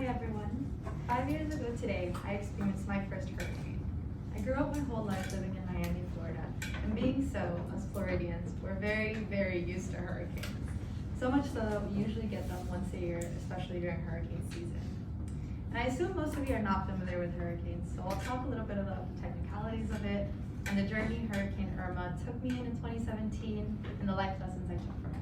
Hi everyone. 5 years ago today, I experienced my first hurricane. I grew up my whole life living in Miami, Florida, and being so, us Floridians, we're very used to hurricanes. So much so that we usually get them once a year, especially during hurricane season. And I assume most of you are not familiar with hurricanes, so I'll talk a little bit about the technicalities of it and the journey Hurricane Irma took me in 2017 and the life lessons I took from it.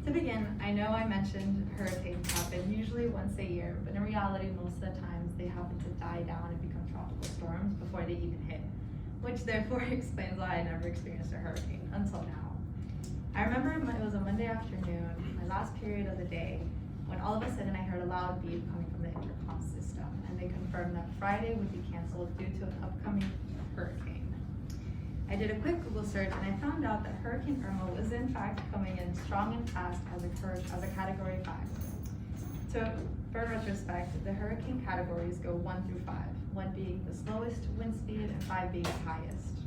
To begin, I know I mentioned hurricanes happen usually once a year, but in reality, most of the times they happen to die down and become tropical storms before they even hit, which therefore explains why I never experienced a hurricane until now. I remember it was a Monday afternoon, my last period of the day, when all of a sudden I heard a loud beep coming from the intercom system, and they confirmed that Friday would be canceled due to an upcoming hurricane. I did a quick Google search and I found out that Hurricane Irma was in fact coming in strong and fast as a Category 5. So for retrospect, the hurricane categories go 1 through 5, 1 being the slowest wind speed and 5 being the highest.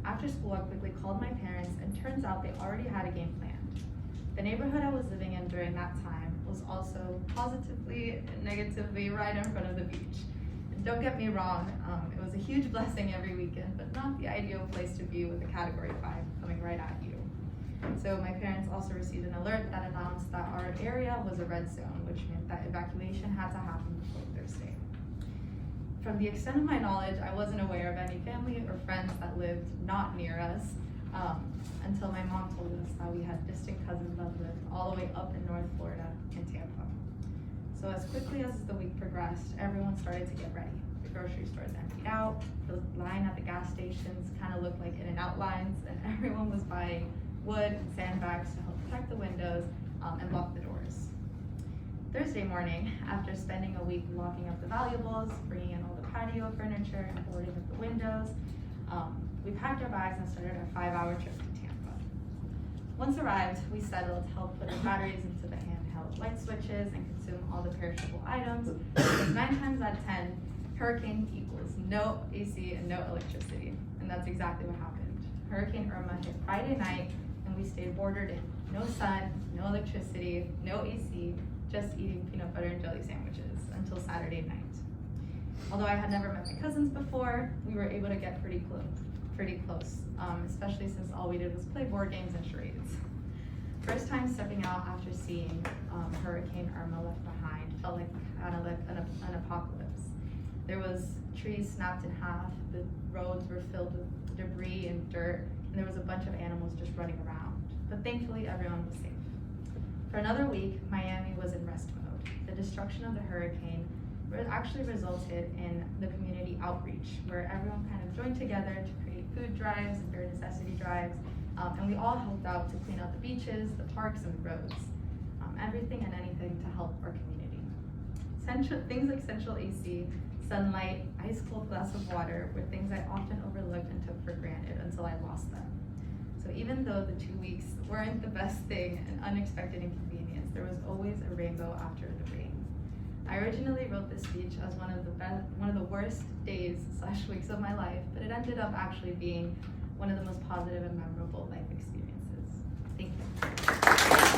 After school, I quickly called my parents, and turns out they already had a game planned. The neighborhood I was living in during that time was also positively and negatively right in front of the beach. Don't get me wrong, it was a huge blessing every weekend, but not the ideal place to be with a Category 5 coming right at you. So my parents also received an alert that announced that our area was a red zone, which meant that evacuation had to happen before Thursday. From the extent of my knowledge, I wasn't aware of any family or friends that lived not near us until my mom told us that we had distant cousins that lived all the way up in North Florida in Tampa. So as quickly as the week progressed, everyone started to get ready. The grocery stores emptied out, the line at the gas stations kind of looked like In-N-Out lines, and everyone was buying wood and sandbags to help protect the windows and lock the doors. Thursday morning, after spending a week locking up the valuables, bringing in all the patio furniture, and boarding up the windows, we packed our bags and started our 5-hour trip to Tampa. Once arrived, we settled to help put our batteries into the handheld light switches and consume all the perishable items, because 9 times out of 10, hurricane equals no AC and no electricity, and that's exactly what happened. Hurricane Irma hit Friday night, and we stayed bordered in. No sun, no electricity, no AC, just eating peanut butter and jelly sandwiches until Saturday night. Although I had never met my cousins before, we were able to get pretty close, especially since all we did was play board games and charades. First time stepping out after seeing Hurricane Irma left behind felt like an apocalypse. There was trees snapped in half, the roads were filled with debris and dirt, and there was a bunch of animals just running around. But thankfully, everyone was safe. For another week, Miami was in rest mode. The destruction of the hurricane actually resulted in the community outreach, where everyone kind of joined together to create food drives and bare necessity drives, and we all helped out to clean out the beaches, the parks, and the roads. Everything and anything to help our community. Things like central AC, sunlight, ice cold glass of water were things I often overlooked and took for granted until I lost them. So even though the 2 weeks weren't the best thing, an unexpected inconvenience, there was always a rainbow after the rain. I originally wrote this speech as one of the worst days / weeks of my life, but it ended up actually being one of the most positive and memorable life experiences. Thank you.